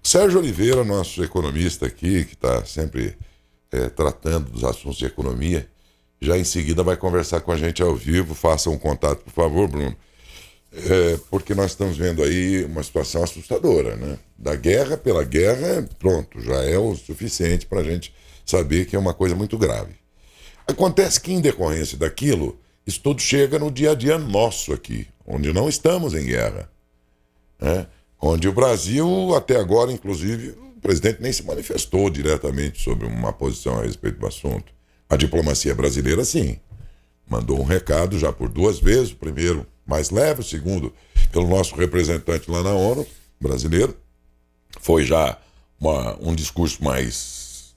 Sérgio Oliveira, nosso economista aqui, que está sempre tratando dos assuntos de economia, já em seguida vai conversar com a gente ao vivo. Faça um contato, por favor, Bruno. Porque nós estamos vendo aí uma situação assustadora, né? Da guerra pela guerra, pronto, já é o suficiente para a gente saber que é uma coisa muito grave. Acontece que, em decorrência daquilo, isso tudo chega no dia a dia nosso aqui, onde não estamos em guerra, né? Onde o Brasil, até agora, inclusive, o presidente nem se manifestou diretamente sobre uma posição a respeito do assunto. A diplomacia brasileira, sim, mandou um recado já por duas vezes, o primeiro mais leve, o segundo pelo nosso representante lá na ONU, brasileiro. Foi já um discurso mais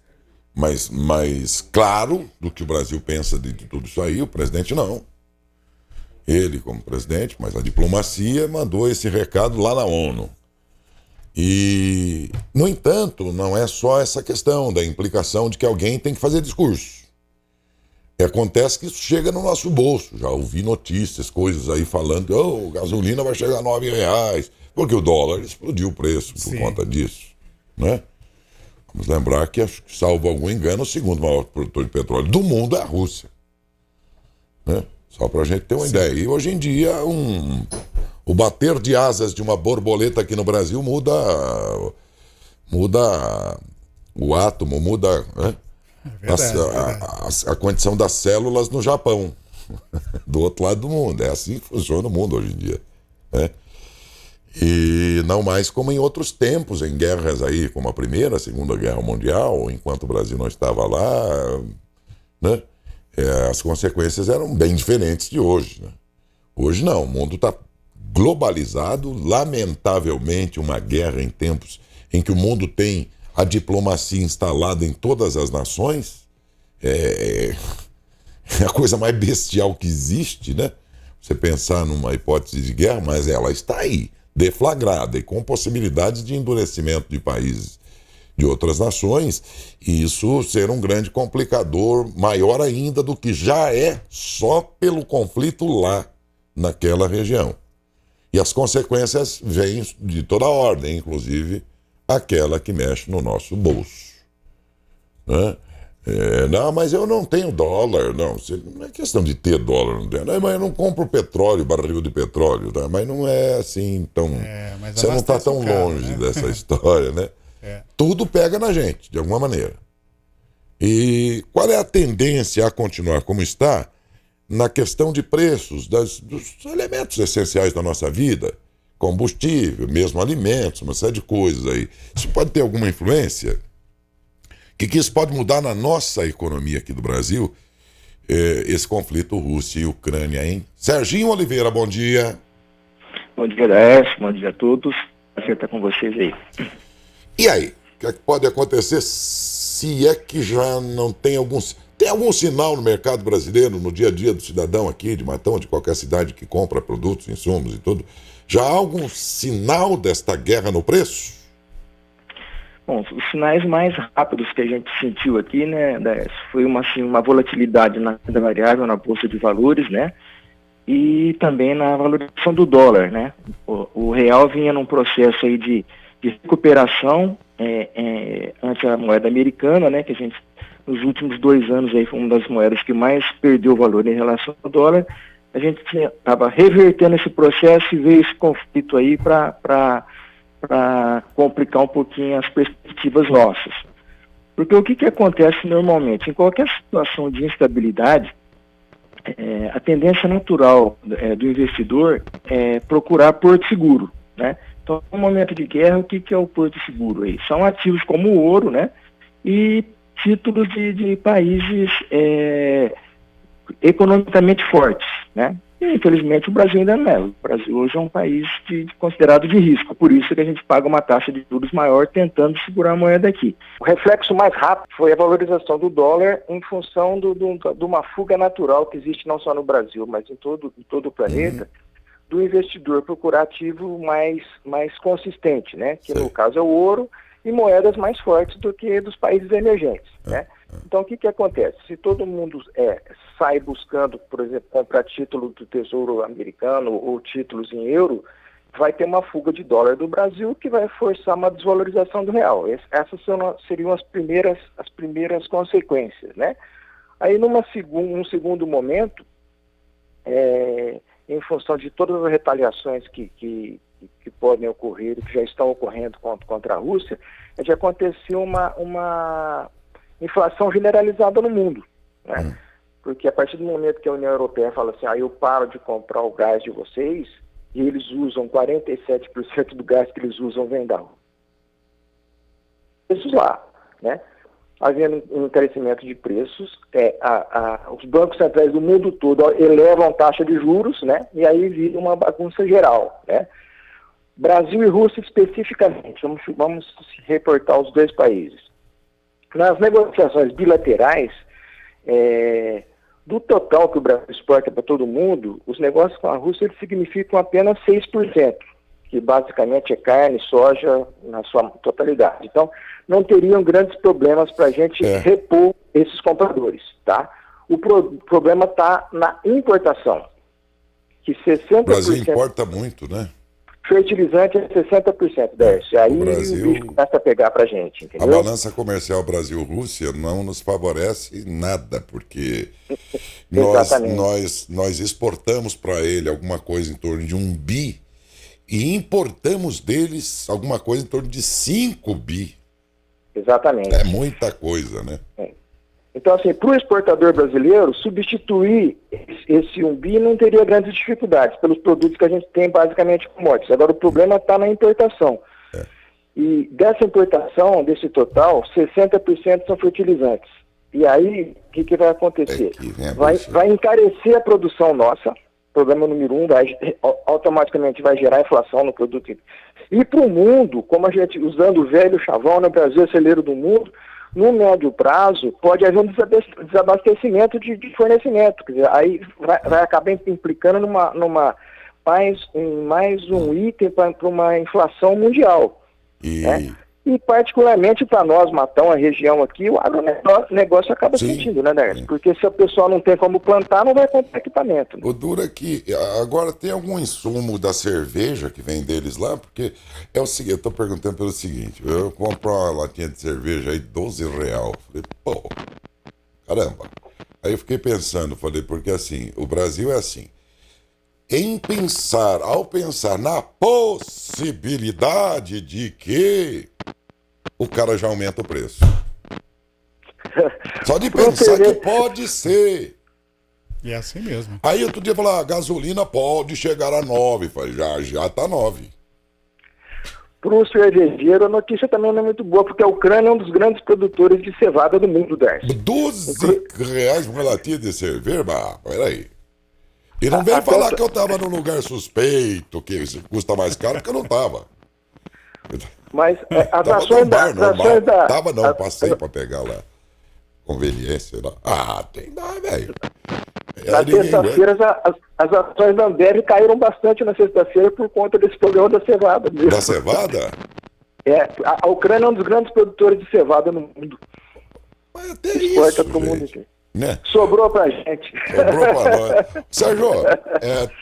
claro do que o Brasil pensa de tudo isso aí. O presidente não. Ele, como presidente, mas a diplomacia mandou esse recado lá na ONU. E, no entanto, não é só essa questão da implicação de que alguém tem que fazer discurso. Acontece que isso chega no nosso bolso. Já ouvi notícias, coisas aí falando que gasolina vai chegar a R$ 9, porque o dólar explodiu o preço por conta disso, né? Vamos lembrar que, salvo algum engano, o segundo maior produtor de petróleo do mundo é a Rússia, né? Só para a gente ter uma ideia. E hoje em dia, o bater de asas de uma borboleta aqui no Brasil muda o átomo, muda, né? A condição das células no Japão, do outro lado do mundo. É assim que funciona o mundo hoje em dia, né? E não mais como em outros tempos, em guerras aí, como a Primeira, a Segunda Guerra Mundial, enquanto o Brasil não estava lá, né? As consequências eram bem diferentes de hoje, né? Hoje não, o mundo está globalizado, lamentavelmente uma guerra em tempos em que o mundo tem a diplomacia instalada em todas as nações, é a coisa mais bestial que existe, né? Você pensar numa hipótese de guerra, mas ela está aí, deflagrada e com possibilidades de endurecimento de países de outras nações, e isso ser um grande complicador, maior ainda do que já é só pelo conflito lá naquela região. E as consequências vêm de toda ordem, inclusive aquela que mexe no nosso bolso, né? Não, mas eu não tenho dólar, não. Não é questão de ter dólar, não tem. Não, mas eu não compro petróleo, barril de petróleo, tá? Mas não é assim tão. Você não está tão longe, né, dessa história, né? Tudo pega na gente, de alguma maneira. E qual é a tendência a continuar como está na questão de preços dos elementos essenciais da nossa vida? Combustível, mesmo alimentos, uma série de coisas aí. Isso pode ter alguma influência? O que isso pode mudar na nossa economia aqui do Brasil? Esse conflito Rússia e Ucrânia, hein? Serginho Oliveira, bom dia. Bom dia, Daércio. Bom dia a todos. Prazer estar com vocês aí. E aí? O que é que pode acontecer se é que já não tem algum sinal no mercado brasileiro, no dia a dia do cidadão aqui, de Matão, de qualquer cidade que compra produtos, insumos e tudo? Já há algum sinal desta guerra no preço? Bom, os sinais mais rápidos que a gente sentiu aqui, né, foi uma volatilidade na renda variável, na bolsa de valores, né, e também na valorização do dólar, né. O real vinha num processo aí de recuperação ante a moeda americana, né, que a gente, nos últimos 2 anos aí, foi uma das moedas que mais perdeu valor em relação ao dólar. A gente estava revertendo esse processo e veio esse conflito aí para complicar um pouquinho as perspectivas nossas. Porque o que acontece normalmente? Em qualquer situação de instabilidade, a tendência natural do investidor é procurar porto seguro, né? Então, no momento de guerra, o que é o porto seguro aí? São ativos como o ouro, né? E títulos de países economicamente fortes, né? E, infelizmente, o Brasil ainda não é. O Brasil hoje é um país considerado de risco, por isso que a gente paga uma taxa de juros maior tentando segurar a moeda aqui. O reflexo mais rápido foi a valorização do dólar em função de uma fuga natural que existe não só no Brasil, mas em todo o planeta, do investidor procurar ativo mais consistente, né? Que no caso é o ouro, e moedas mais fortes do que dos países emergentes, né? Então, o que acontece? Se todo mundo sai buscando, por exemplo, comprar título do Tesouro Americano ou títulos em euro, vai ter uma fuga de dólar do Brasil que vai forçar uma desvalorização do real. Essas seriam as primeiras consequências, né? Aí, num segundo momento, em função de todas as retaliações que podem ocorrer e que já estão ocorrendo contra a Rússia, é de acontecer uma inflação generalizada no mundo, né? Porque a partir do momento que a União Europeia fala assim, eu paro de comprar o gás de vocês, e eles usam 47% do gás que eles usam vem da Rússia. Preços lá, né? Havendo um encarecimento de preços, os bancos centrais do mundo todo elevam a taxa de juros, né? E aí vira uma bagunça geral, né? Brasil e Rússia especificamente, vamos reportar os dois países. Nas negociações bilaterais, do total que o Brasil exporta para todo mundo, os negócios com a Rússia eles significam apenas 6%, que basicamente é carne, soja, na sua totalidade. Então, não teriam grandes problemas para a gente repor esses compradores, tá? O problema está na importação, que 60%... O Brasil importa muito, né? Fertilizante é 60%, Décio. Aí o bicho começa a pegar pra gente, entendeu? A balança comercial Brasil-Rússia não nos favorece nada, porque nós exportamos para ele alguma coisa em torno de 1 bi e importamos deles alguma coisa em torno de 5 bi. Exatamente. É muita coisa, né? Então, assim, para o exportador brasileiro, substituir esse 1 bi não teria grandes dificuldades, pelos produtos que a gente tem basicamente commodities. Agora, o problema está na importação. E dessa importação, desse total, 60% são fertilizantes. E aí, o que vai acontecer? Vai encarecer a produção nossa, problema número 1, automaticamente vai gerar inflação no produto. E para o mundo, como a gente, usando o velho chavão, no Brasil, celeiro do mundo, no médio prazo, pode haver um desabastecimento de fornecimento. Quer dizer, aí vai acabar implicando mais um item para uma inflação mundial. Né? E particularmente para nós, Matão, a região aqui, o agronegócio acaba sentindo, né, Décio? Porque se a pessoa não tem como plantar, não vai comprar equipamento. Né? O duro é que agora tem algum insumo da cerveja que vem deles lá, porque é o seguinte, eu estou perguntando pelo seguinte, eu compro uma latinha de cerveja aí, R$12. Falei, pô, caramba. Aí eu fiquei pensando, porque assim, o Brasil é assim, ao pensar na possibilidade de que o cara já aumenta o preço. Só de pensar que pode ser. E é assim mesmo. Aí outro dia falar, a gasolina pode chegar a 9. Falei, já tá 9. Para o cervejeiro, a notícia também não é muito boa, porque a Ucrânia é um dos grandes produtores de cevada do mundo, Décio. R$12 uma latinha de cerveja? Peraí. E não vem falar que eu tava num lugar suspeito, que custa mais caro, porque eu não tava. Mas as ações da... Passei pra pegar lá. Conveniência lá. Tem lá, velho. Na sexta-feira, as ações da Ambev caíram bastante na sexta-feira por conta desse problema da cevada. Mesmo. Da cevada? A Ucrânia é um dos grandes produtores de cevada no mundo. Mas até exporta pro mundo aqui. Né? Sobrou pra gente. Sobrou pra nós. Sérgio,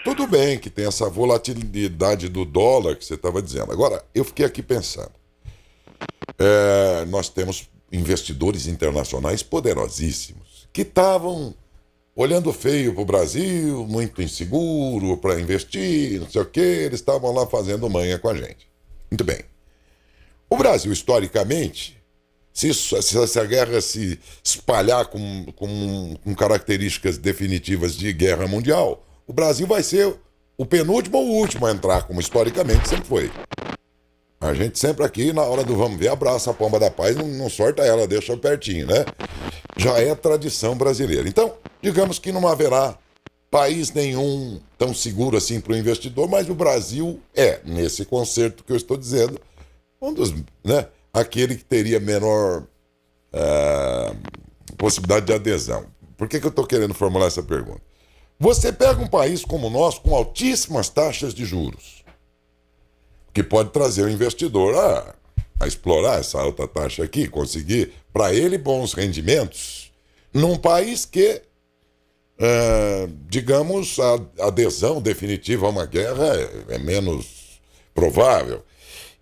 tudo bem que tem essa volatilidade do dólar que você estava dizendo. Agora, eu fiquei aqui pensando. Nós temos investidores internacionais poderosíssimos que estavam olhando feio pro Brasil, muito inseguro para investir, não sei o quê. Eles estavam lá fazendo manha com a gente. Muito bem. O Brasil, historicamente... Se a guerra se espalhar com características definitivas de guerra mundial, o Brasil vai ser o penúltimo ou o último a entrar, como historicamente sempre foi. A gente sempre aqui, na hora do vamos ver, abraça a pomba da paz, não sorta ela, deixa pertinho, né? Já é tradição brasileira. Então, digamos que não haverá país nenhum tão seguro assim para o investidor, mas o Brasil nesse conceito que eu estou dizendo, um dos, né? Aquele que teria menor possibilidade de adesão. Por que eu estou querendo formular essa pergunta? Você pega um país como o nosso, com altíssimas taxas de juros, que pode trazer o investidor a explorar essa alta taxa aqui, conseguir, para ele, bons rendimentos, num país que, digamos, a adesão definitiva a uma guerra é menos provável.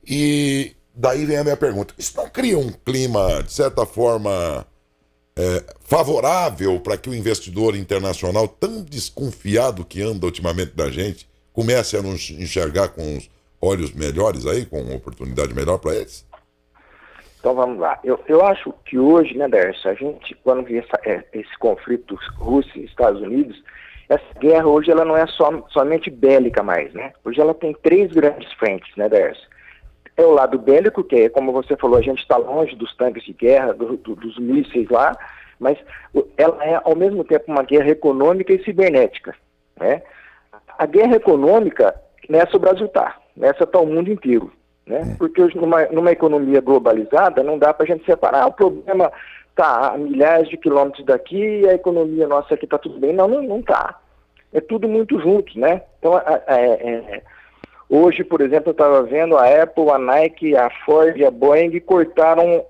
E daí vem a minha pergunta. Isso não cria um clima, de certa forma, favorável para que o investidor internacional, tão desconfiado que anda ultimamente da gente, comece a nos enxergar com os olhos melhores aí, com uma oportunidade melhor para eles? Então vamos lá. Eu acho que hoje, né, Décio, a gente, quando vê esse conflito Rússia e Estados Unidos, essa guerra hoje ela não é somente bélica mais, né? Hoje ela tem 3 grandes frentes, né, Décio? É o lado bélico, que é, como você falou, a gente está longe dos tanques de guerra, dos mísseis lá, mas ela é, ao mesmo tempo, uma guerra econômica e cibernética, né? A guerra econômica, nessa o Brasil está, nessa está o mundo inteiro, né? Porque hoje, numa economia globalizada, não dá para a gente separar. O problema está a milhares de quilômetros daqui e a economia nossa aqui está tudo bem. Não está. É tudo muito junto, né? Então, hoje, por exemplo, eu estava vendo a Apple, a Nike, a Ford e a Boeing cortaram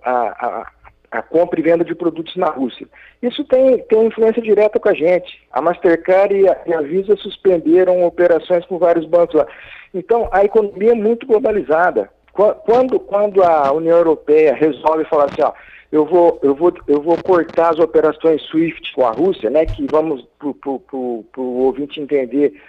a compra e venda de produtos na Rússia. Isso tem influência direta com a gente. A Mastercard e a Visa suspenderam operações com vários bancos lá. Então, a economia é muito globalizada. Quando a União Europeia resolve falar assim, ó, eu vou cortar as operações SWIFT com a Rússia, né, que vamos para o ouvinte entender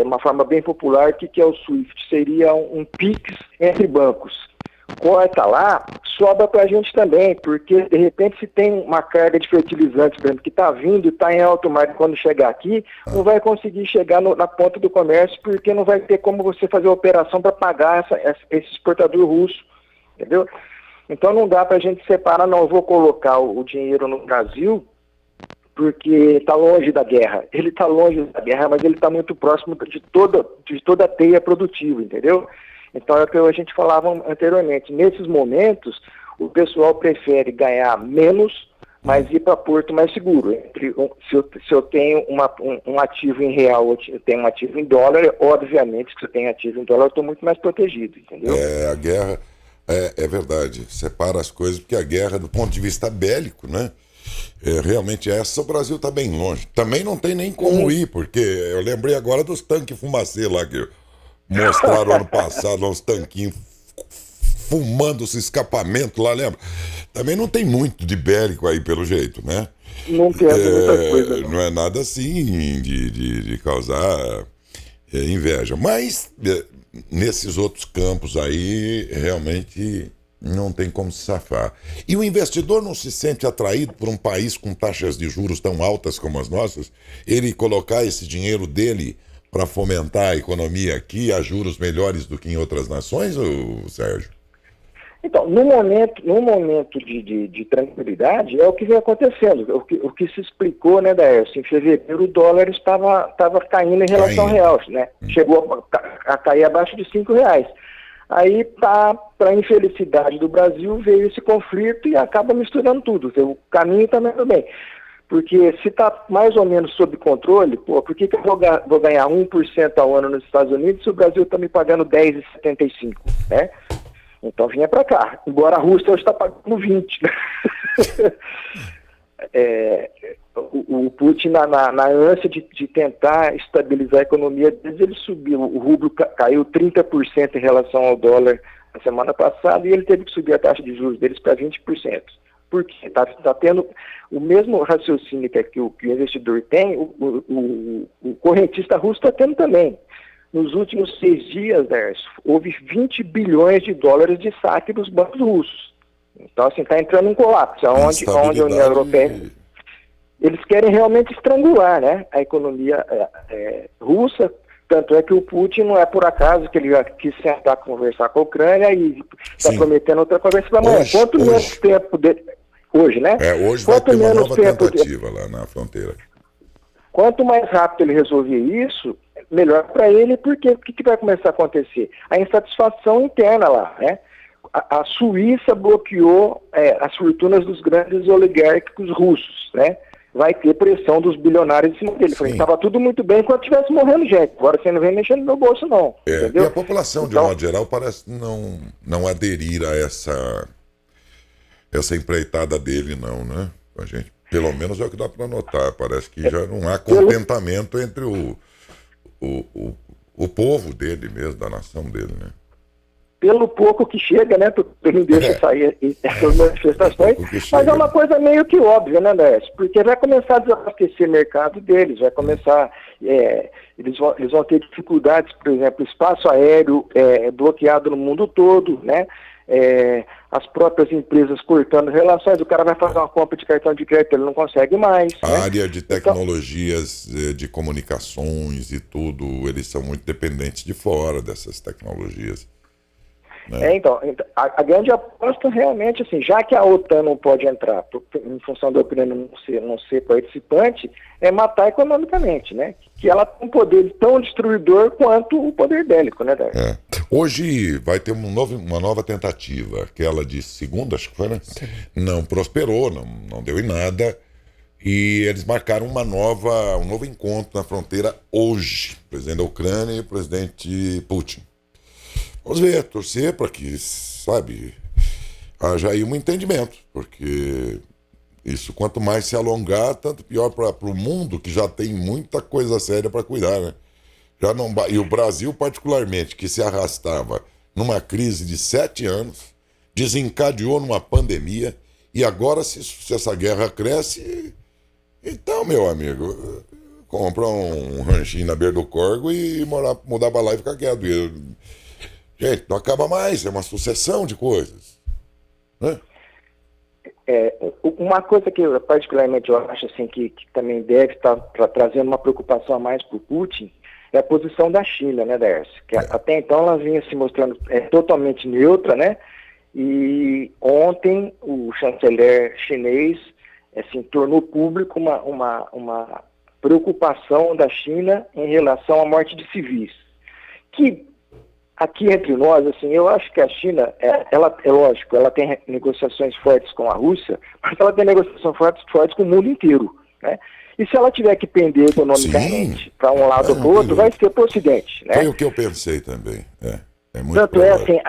uma forma bem popular, o que é o SWIFT? Seria um PIX entre bancos. Corta lá, sobra para a gente também, porque de repente se tem uma carga de fertilizantes, por exemplo, que está vindo e está em alto mar, quando chegar aqui, não vai conseguir chegar na ponta do comércio, porque não vai ter como você fazer a operação para pagar esse exportador russo, entendeu? Então não dá para a gente separar, não, eu vou colocar o dinheiro no Brasil, porque está longe da guerra. Ele está longe da guerra, mas ele está muito próximo de toda a teia produtiva, entendeu? Então é o que a gente falava anteriormente. Nesses momentos, o pessoal prefere ganhar menos, mas ir para porto mais seguro. Se eu tenho um ativo em real, eu tenho um ativo em dólar, obviamente que se eu tenho ativo em dólar, eu estou muito mais protegido, entendeu? A guerra, é verdade, separa as coisas, porque a guerra, do ponto de vista bélico, né? Realmente o Brasil está bem longe. Também não tem nem como ir, porque eu lembrei agora dos tanques fumacê lá que mostraram ano passado, uns tanquinhos fumando esse escapamento lá, lembra? Também não tem muito de bélico aí, pelo jeito, né? Não tem muita coisa. Não é nada assim de causar inveja. Mas nesses outros campos aí, realmente não tem como se safar. E o investidor não se sente atraído por um país com taxas de juros tão altas como as nossas? Ele colocar esse dinheiro dele para fomentar a economia aqui a juros melhores do que em outras nações, Sérgio? Então, no momento de tranquilidade, é o que vem acontecendo. O que se explicou, né, Daércio? Em fevereiro o dólar estava caindo em relação ao real, né? Chegou a cair abaixo de R$5. Aí, para a infelicidade do Brasil, veio esse conflito e acaba misturando tudo. O caminho também é bem. Porque se está mais ou menos sob controle, por que eu vou ganhar 1% ao ano nos Estados Unidos se o Brasil está me pagando 10,75, né? Então vinha para cá. Embora a Rússia hoje está pagando 20. O Putin, na ânsia de tentar estabilizar a economia deles, ele subiu. O rublo caiu 30% em relação ao dólar na semana passada e ele teve que subir a taxa de juros deles para 20%. Por quê? Está tendo o mesmo raciocínio que o investidor tem, o correntista russo está tendo também. Nos últimos 6 dias, Décio, houve 20 bilhões de dólares de saque dos bancos russos. Então, assim, está entrando um colapso, onde a União Europeia... Eles querem realmente estrangular, né, a economia russa, tanto é que o Putin não é por acaso que ele quis sentar conversar com a Ucrânia e está prometendo outra conversa para amanhã. Quanto menos tempo... Hoje, né? Hoje vai ter uma nova tentativa lá na fronteira. Quanto mais rápido ele resolver isso, melhor para ele, porque o que vai começar a acontecer? A insatisfação interna lá, né? A Suíça bloqueou as fortunas dos grandes oligárquicos russos, né? Vai ter pressão dos bilionários em cima dele. Estava tudo muito bem enquanto estivesse morrendo gente. Agora você não vem mexendo no meu bolso, não. Entendeu? E a população, de modo geral, parece não aderir a essa empreitada dele, não, né? A gente, pelo menos é o que dá para notar. Parece que já não há contentamento entre o povo dele mesmo, da nação dele, né? pelo pouco que chega, né? Porque não deixa sair essas manifestações, mas é uma coisa meio que óbvia, né, Décio? Porque vai começar a desabastecer o mercado deles, vai começar, eles vão ter dificuldades, por exemplo, espaço aéreo bloqueado no mundo todo, né? As próprias empresas cortando relações, o cara vai fazer uma compra de cartão de crédito, ele não consegue mais. A área de tecnologias, de comunicações e tudo, eles são muito dependentes de fora dessas tecnologias. Né? Então, a grande aposta realmente, assim, já que a OTAN não pode entrar, em função da Ucrânia não ser participante, é matar economicamente, né? Que ela tem um poder tão destruidor quanto o poder bélico, né, Darcy? Hoje vai ter uma nova tentativa, aquela de segunda, acho que foi, né? Sim. Não prosperou, não deu em nada, e eles marcaram um novo encontro na fronteira hoje, o presidente da Ucrânia e o presidente Putin. Vamos ver, torcer para que, sabe, haja aí um entendimento, porque isso, quanto mais se alongar, tanto pior para o mundo, que já tem muita coisa séria para cuidar, né? E o Brasil, particularmente, que se arrastava numa crise de 7 anos, desencadeou numa pandemia, e agora, se essa guerra cresce, então, meu amigo, compra um ranchinho na beira do Corgo e mudar para lá e ficar quieto. Gente, não acaba mais, é uma sucessão de coisas. Né? Uma coisa que particularmente eu acho assim, que também deve estar trazendo uma preocupação a mais para o Putin é a posição da China, né, Darcy? Que até então ela vinha se mostrando totalmente neutra, né? E ontem o chanceler chinês assim, tornou público uma preocupação da China em relação à morte de civis. Que aqui entre nós, assim, eu acho que a China, ela é lógico, ela tem negociações fortes com a Rússia, mas ela tem negociações fortes com o mundo inteiro, né? E se ela tiver que pender economicamente para um lado ou para o outro, vai ser para o Ocidente, né? Foi o que eu pensei também, muito tanto provável.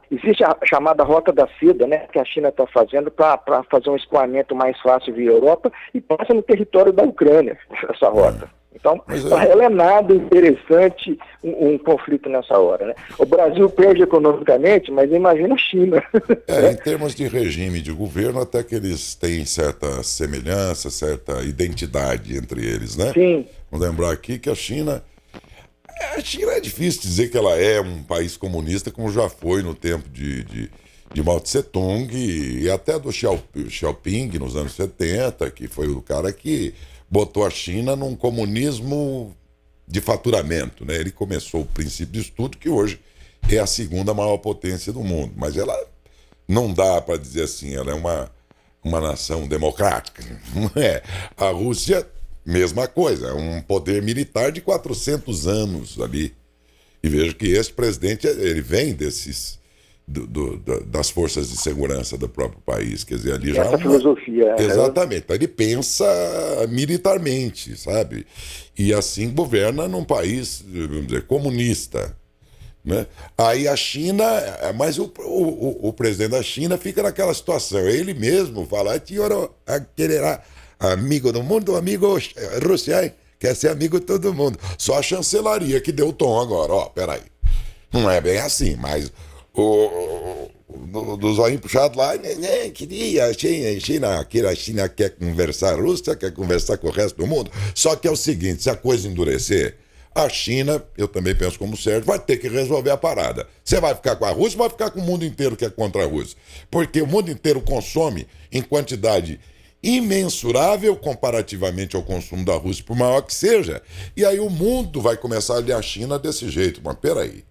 Existe a chamada Rota da Seda, né, que a China está fazendo para fazer um escoamento mais fácil via Europa e passa no território da Ucrânia, essa rota. Então, para ela é nada interessante um conflito nessa hora, né? O Brasil perde economicamente, mas imagina a China. Em termos de regime de governo, até que eles têm certa semelhança, certa identidade entre eles, né? Sim. Vamos lembrar aqui que a China é difícil dizer que ela é um país comunista, como já foi no tempo de Mao Tse Tung e até do Xiaoping nos anos 70, que foi o cara que botou a China num comunismo de faturamento, né? Ele começou o princípio de estudo, que hoje é a segunda maior potência do mundo. Mas ela não dá para dizer assim, ela é uma nação democrática. Não é. A Rússia, mesma coisa, é um poder militar de 400 anos ali. E veja que esse presidente, ele vem das forças de segurança do próprio país, quer dizer, ali já essa filosofia. Exatamente, então ele pensa militarmente, sabe? E assim governa num país, vamos dizer, comunista, né? Aí a China, mas o presidente da China fica naquela situação, ele mesmo fala, aquele amigo do mundo, amigo Rússia, quer ser amigo de todo mundo. Só a chancelaria que deu o tom agora, peraí, não é bem assim, mas do zóio puxado lá, queria a China quer conversar, a Rússia quer conversar com o resto do mundo. Só que é o seguinte, se a coisa endurecer, a China, eu também penso como Sérgio, vai ter que resolver a parada. Você vai ficar com a Rússia, vai ficar com o mundo inteiro que é contra a Rússia. Porque o mundo inteiro consome em quantidade imensurável comparativamente ao consumo da Rússia, por maior que seja. E aí o mundo vai começar a olhar a China desse jeito. Mas peraí,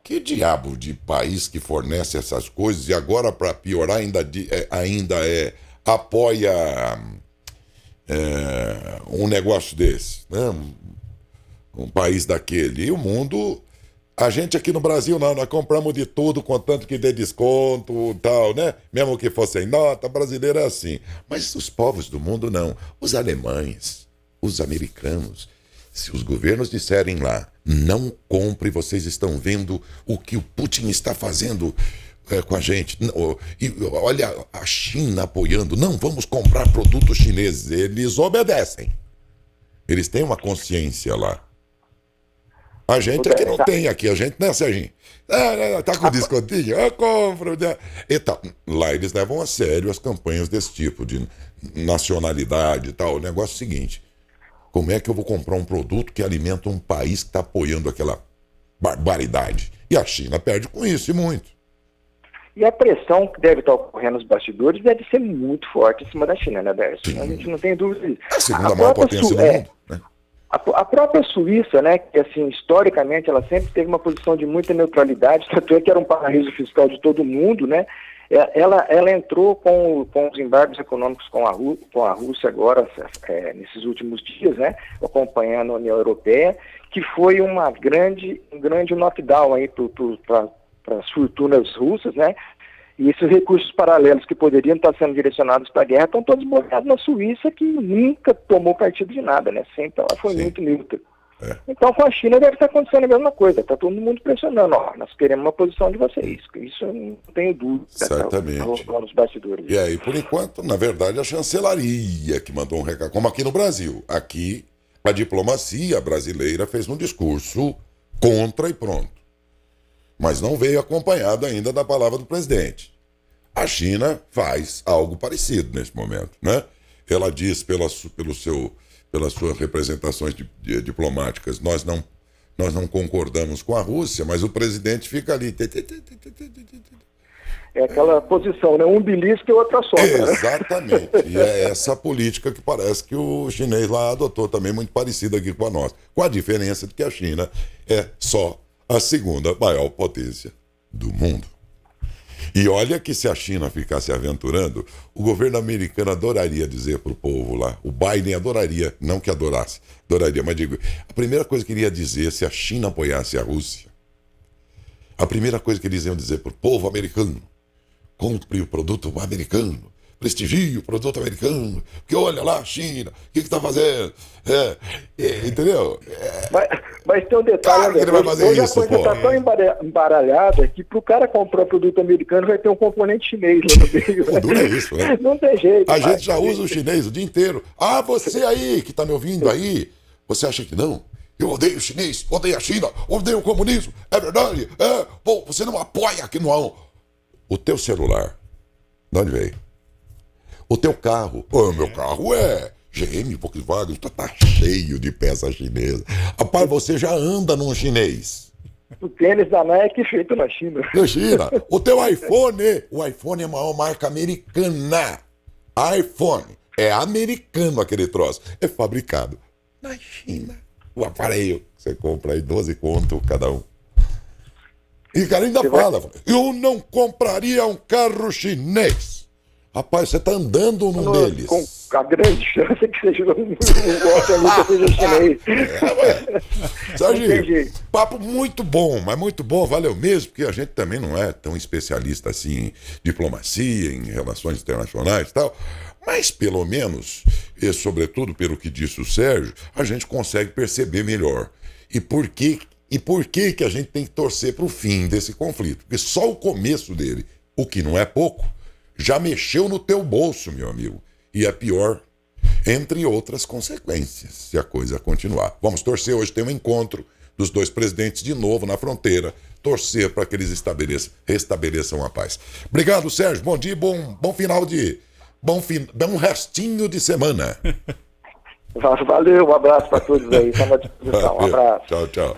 que diabo de país que fornece essas coisas e agora, para piorar, ainda apoia um negócio desse, né? Um país daquele. E o mundo, a gente aqui no Brasil não, nós compramos de tudo, contanto que dê desconto e tal, né? Mesmo que fosse em nota, brasileiro é assim. Mas os povos do mundo não. Os alemães, os americanos, se os governos disserem lá, não compre, vocês estão vendo o que o Putin está fazendo com a gente. E olha a China apoiando, não vamos comprar produtos chineses. Eles obedecem. Eles têm uma consciência lá. A gente aqui não tem aqui, a gente, né, Serginho? Tá com descontinho? Eu compro. Né? Então, lá eles levam a sério as campanhas desse tipo, de nacionalidade e tal. O negócio é o seguinte: como é que eu vou comprar um produto que alimenta um país que está apoiando aquela barbaridade? E a China perde com isso, e muito. E a pressão que deve estar ocorrendo nos bastidores deve ser muito forte em cima da China, né, Décio? A gente não tem dúvida disso. A segunda maior potência do mundo, né? A própria Suíça, né, que assim, historicamente ela sempre teve uma posição de muita neutralidade, tanto é que era um paraíso fiscal de todo mundo, né? Ela entrou com os embargos econômicos com a Rússia agora, nesses últimos dias, né, acompanhando a União Europeia, que foi um grande knockdown aí para as fortunas russas, né? E esses recursos paralelos que poderiam estar sendo direcionados para a guerra estão todos bloqueados na Suíça, que nunca tomou partido de nada, né? Sempre ela foi muito neutra. Então, com a China deve estar acontecendo a mesma coisa. Está todo mundo pressionando. Ó, nós queremos uma posição de vocês. Isso eu não tenho dúvida. Certamente. Tá nos bastidores. E aí, por enquanto, na verdade, a chancelaria que mandou um recado, como aqui no Brasil. Aqui, a diplomacia brasileira fez um discurso contra e pronto. Mas não veio acompanhado ainda da palavra do presidente. A China faz algo parecido nesse momento, né? Ela diz pelas suas representações diplomáticas, nós não concordamos com a Rússia, mas o presidente fica ali. É aquela posição, né? Um belisca e outro assombra. Exatamente. E é essa política que parece que o chinês lá adotou também, muito parecida aqui com a nossa. Com a diferença de que a China é só a segunda maior potência do mundo. E olha que se a China ficasse aventurando, o governo americano adoraria dizer para o povo lá, o Biden adoraria, não que adorasse, adoraria, mas digo, a primeira coisa que ele ia dizer se a China apoiasse a Rússia, a primeira coisa que eles iam dizer para o povo americano: compre o produto americano, prestigie o produto americano, porque olha lá a China, o que está fazendo? Entendeu? Mas tem um detalhe, que ele vai fazer hoje isso, a coisa está tão embaralhada que para o cara comprar produto americano vai ter um componente chinês lá no meio. O duro é isso, né? Não tem jeito. A gente já usa o chinês o dia inteiro. Ah, você aí que está me ouvindo aí, você acha que não? Eu odeio o chinês, odeio a China, odeio o comunismo, é verdade? Pô, você não apoia aqui não. O teu celular, de onde veio? O teu carro, meu carro é GM, Volkswagen, tá cheio de peça chinesa. Rapaz, você já anda num chinês. O tênis da Nike feito na China. Na China. O teu iPhone, o iPhone é a maior marca americana. iPhone, é americano aquele troço. É fabricado na China. O aparelho, você compra aí 12 conto cada um. E o cara ainda fala, eu não compraria um carro chinês. Rapaz, você tá andando num deles. Com a grande chance que seja um que seja chinês. Sérgio, papo muito bom, mas muito bom, valeu mesmo, porque a gente também não é tão especialista assim em diplomacia, em relações internacionais e tal, mas pelo menos, e sobretudo pelo que disse o Sérgio, a gente consegue perceber melhor. E por que que a gente tem que torcer para o fim desse conflito? Porque só o começo dele, o que não é pouco, já mexeu no teu bolso, meu amigo. E é pior, entre outras consequências, se a coisa continuar. Vamos torcer, hoje tem um encontro dos dois presidentes de novo na fronteira, torcer para que eles restabeleçam a paz. Obrigado, Sérgio, bom dia, bom final de... bom restinho de semana. Valeu, um abraço para todos aí, estamos à disposição, um abraço. Tchau, tchau.